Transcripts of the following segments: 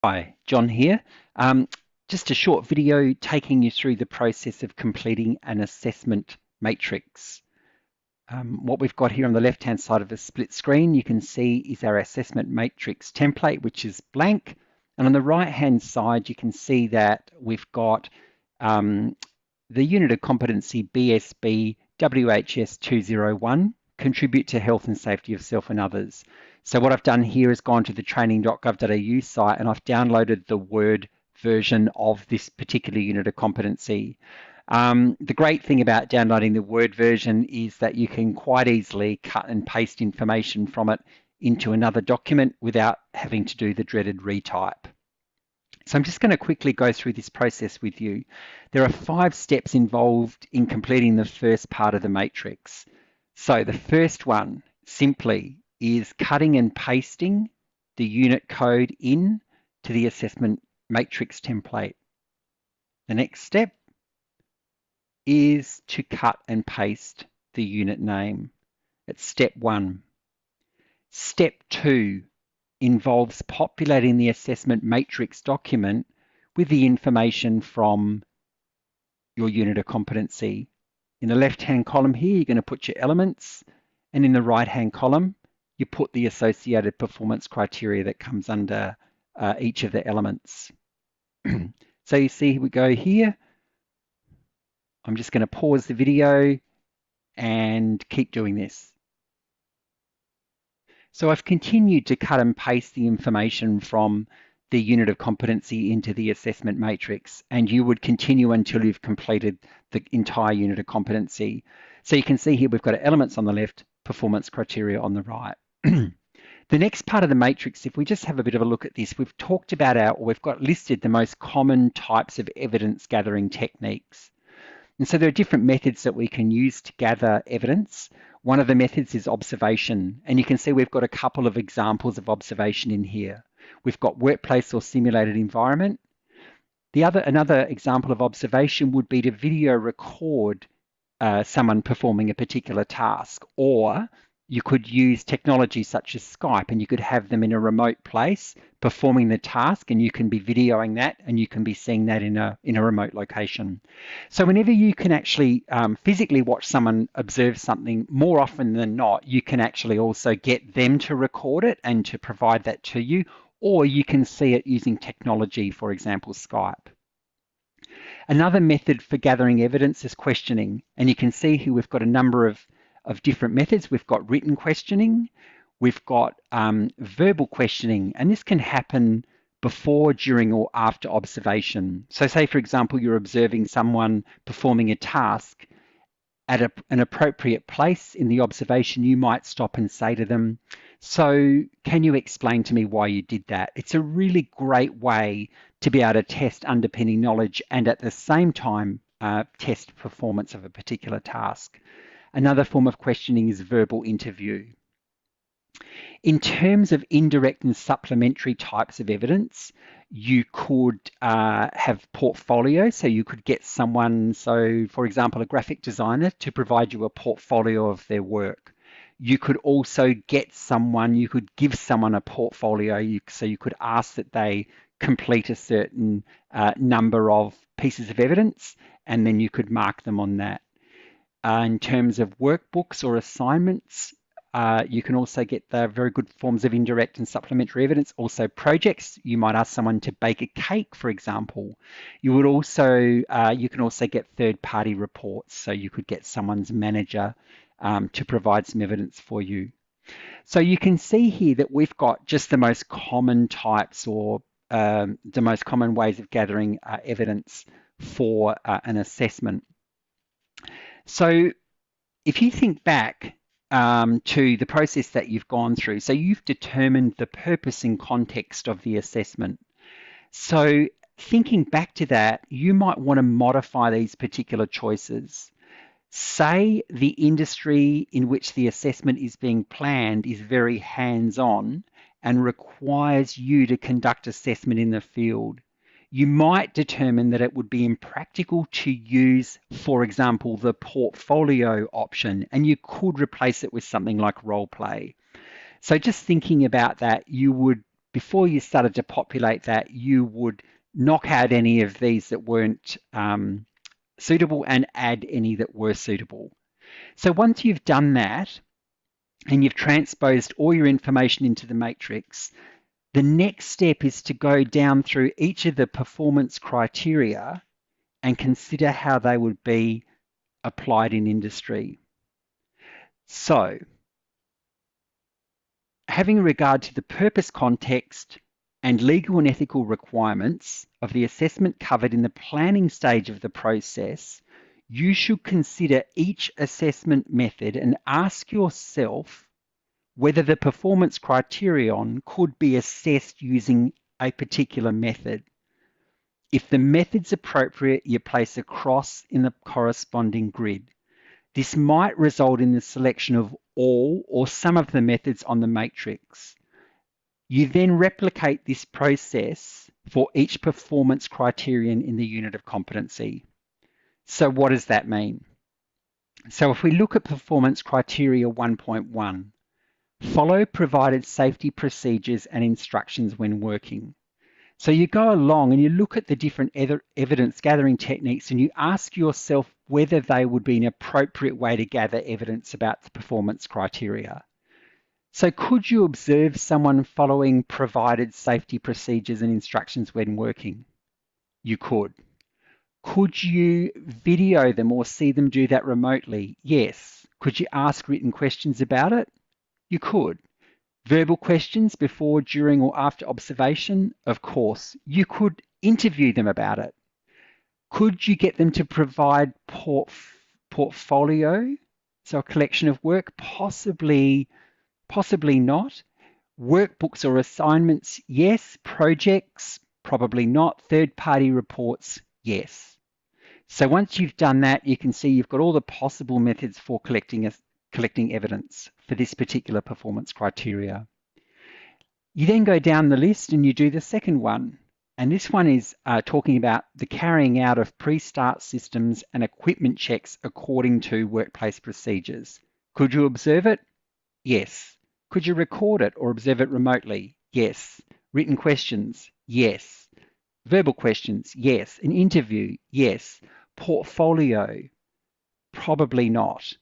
Hi, John here. Just a short video taking you through the process of completing an assessment matrix. What we've got here on the left-hand side of the split screen, you can see is our assessment matrix template, which is blank. And on the right-hand side, you can see that we've got the unit of competency BSB WHS 201, contribute to health and safety of self and others. So what I've done here is gone to the training.gov.au site and I've downloaded the Word version of this particular unit of competency. The great thing about downloading the Word version is that you can quite easily cut and paste information from it into another document without having to do the dreaded retype. So I'm just going to quickly go through this process with you. There are 5 steps involved in completing the first part of the matrix. So the first one simply is cutting and pasting the unit code in to the assessment matrix template. The next step is to cut and paste the unit name. It's step 1. Step 2 involves populating the assessment matrix document with the information from your unit of competency. In the left-hand column here, you're going to put your elements, and in the right-hand column, you put the associated performance criteria that comes under each of the elements. So you see we go here. I'm just going to pause the video and keep doing this. So I've continued to cut and paste the information from the unit of competency into the assessment matrix, and you would continue until you've completed the entire unit of competency. So you can see here we've got elements on the left, performance criteria on the right. The next part of the matrix, if we just have a bit of a look at this, we've talked about we've got listed the most common types of evidence gathering techniques. And so there are different methods that we can use to gather evidence. One of the methods is observation, and you can see we've got a couple of examples of observation in here. We've got workplace or simulated environment. Another example of observation would be to video record someone performing a particular task, or you could use technology such as Skype and you could have them in a remote place performing the task, and you can be videoing that and you can be seeing that in a remote location. So whenever you can actually physically watch someone observe something, more often than not, you can actually also get them to record it and to provide that to you, or you can see it using technology, for example, Skype. Another method for gathering evidence is questioning, and you can see here we've got a number of different methods. We've got written questioning, we've got verbal questioning, and this can happen before, during, or after observation. So say, for example, you're observing someone performing a task at an appropriate place in the observation, you might stop and say to them, so can you explain to me why you did that? It's a really great way to be able to test underpinning knowledge and at the same time test performance of a particular task. Another form of questioning is verbal interview. In terms of indirect and supplementary types of evidence, you could have portfolio. So you could get someone, so for example, a graphic designer, to provide you a portfolio of their work. You could also get someone, you could give someone a portfolio, so you could ask that they complete a certain number of pieces of evidence, and then you could mark them on that. In terms of workbooks or assignments, you can also get the very good forms of indirect and supplementary evidence. Also projects, you might ask someone to bake a cake, for example. You would also, you can also get third-party reports. So you could get someone's manager to provide some evidence for you. So you can see here that we've got just the most common types or the most common ways of gathering evidence for an assessment. So if you think back to the process that you've gone through, so you've determined the purpose and context of the assessment. So thinking back to that, you might want to modify these particular choices. Say the industry in which the assessment is being planned is very hands-on and requires you to conduct assessment in the field. You might determine that it would be impractical to use, for example, the portfolio option, and you could replace it with something like role play. So just thinking about that, you would before you started to populate that, you would knock out any of these that weren't suitable and add any that were suitable. So once you've done that and you've transposed all your information into the matrix, the next step is to go down through each of the performance criteria and consider how they would be applied in industry. So, having regard to the purpose, context, and legal and ethical requirements of the assessment covered in the planning stage of the process, you should consider each assessment method and ask yourself whether the performance criterion could be assessed using a particular method. If the method's appropriate, you place a cross in the corresponding grid. This might result in the selection of all or some of the methods on the matrix. You then replicate this process for each performance criterion in the unit of competency. So what does that mean? So if we look at performance criteria 1.1, follow provided safety procedures and instructions when working. So you go along and you look at the different evidence gathering techniques and you ask yourself whether they would be an appropriate way to gather evidence about the performance criteria. So could you observe someone following provided safety procedures and instructions when working? You could. Could you video them or see them do that remotely? Yes. Could you ask written questions about it? You could. Verbal questions before, during, or after observation? Of course. You could interview them about it. Could you get them to provide portfolio, so a collection of work? Possibly not. Workbooks or assignments? Yes. Projects? Probably not. Third-party reports? Yes. So once you've done that, you can see you've got all the possible methods for collecting evidence for this particular performance criteria. You then go down the list and you do the second one. And this one is talking about the carrying out of pre-start systems and equipment checks according to workplace procedures. Could you observe it? Yes. Could you record it or observe it remotely? Yes. Written questions? Yes. Verbal questions? Yes. An interview? Yes. Portfolio? Probably not.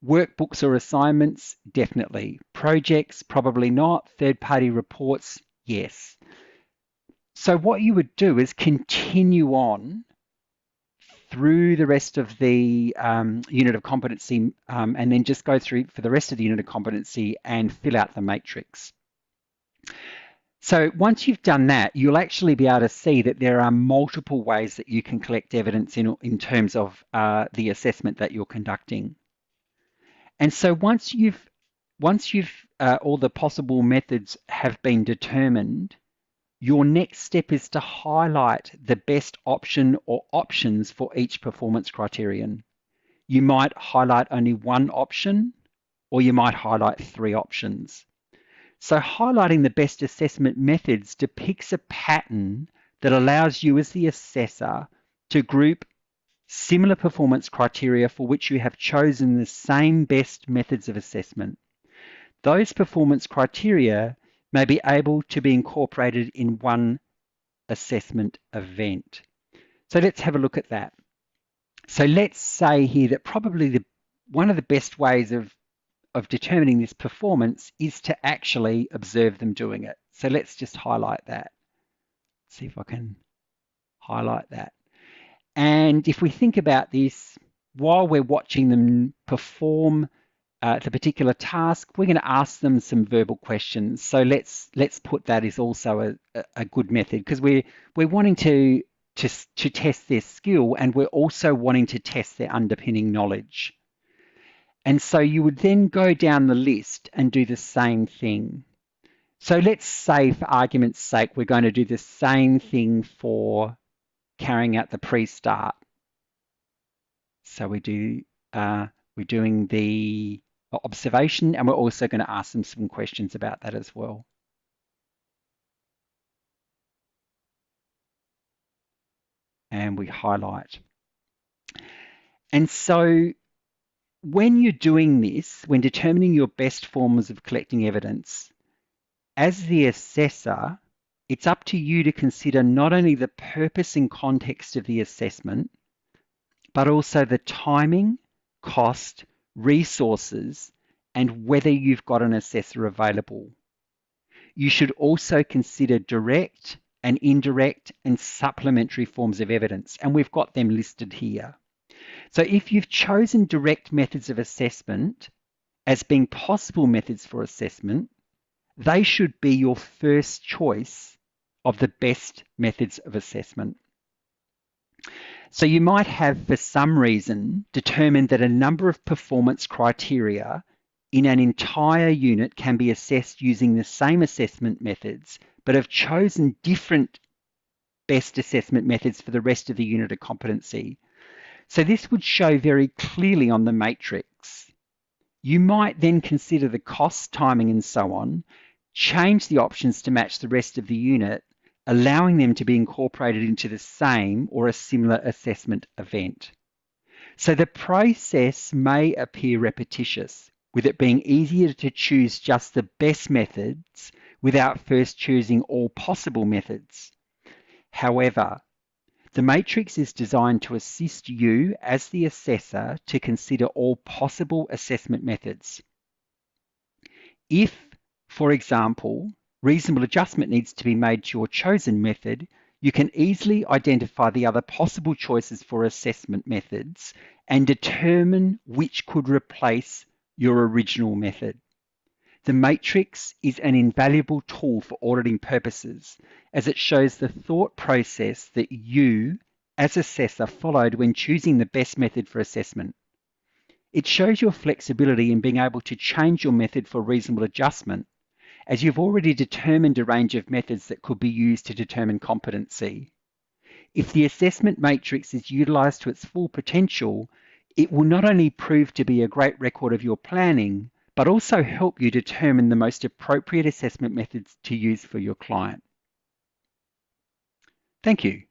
Workbooks or assignments? Definitely. Projects? Probably not. Third-party reports? Yes. So what you would do is continue on through the rest of the unit of competency and then just go through for the rest of the unit of competency and fill out the matrix. So once you've done that, you'll actually be able to see that there are multiple ways that you can collect evidence in terms of the assessment that you're conducting. And so once all the possible methods have been determined, your next step is to highlight the best option or options for each performance criterion. You might highlight only one option, or you might highlight 3 options. So highlighting the best assessment methods depicts a pattern that allows you as the assessor to group similar performance criteria for which you have chosen the same best methods of assessment. Those performance criteria may be able to be incorporated in one assessment event. So let's have a look at that. So let's say here that probably one of the best ways of determining this performance is to actually observe them doing it. So let's just highlight that. See if I can highlight that. And if we think about this, while we're watching them perform the particular task, we're going to ask them some verbal questions. So let's put that as also a good method, because we're wanting to test their skill, and we're also wanting to test their underpinning knowledge. And so you would then go down the list and do the same thing. So let's say, for argument's sake, we're going to do the same thing for carrying out the pre-start. So we're doing the observation, and we're also going to ask them some questions about that as well. And we highlight. And so when you're doing this, when determining your best forms of collecting evidence, as the assessor, it's up to you to consider not only the purpose and context of the assessment, but also the timing, cost, resources, and whether you've got an assessor available. You should also consider direct and indirect and supplementary forms of evidence, and we've got them listed here. So if you've chosen direct methods of assessment as being possible methods for assessment, they should be your first choice of the best methods of assessment. So you might have, for some reason, determined that a number of performance criteria in an entire unit can be assessed using the same assessment methods, but have chosen different best assessment methods for the rest of the unit of competency. So this would show very clearly on the matrix. You might then consider the cost, timing, and so on, change the options to match the rest of the unit, allowing them to be incorporated into the same or a similar assessment event. So the process may appear repetitious, with it being easier to choose just the best methods without first choosing all possible methods. However, the matrix is designed to assist you as the assessor to consider all possible assessment methods. If, for example, reasonable adjustment needs to be made to your chosen method, you can easily identify the other possible choices for assessment methods and determine which could replace your original method. The matrix is an invaluable tool for auditing purposes, as it shows the thought process that you, as assessor, followed when choosing the best method for assessment. It shows your flexibility in being able to change your method for reasonable adjustment, as you've already determined a range of methods that could be used to determine competency. If the assessment matrix is utilised to its full potential, it will not only prove to be a great record of your planning, but also help you determine the most appropriate assessment methods to use for your client. Thank you.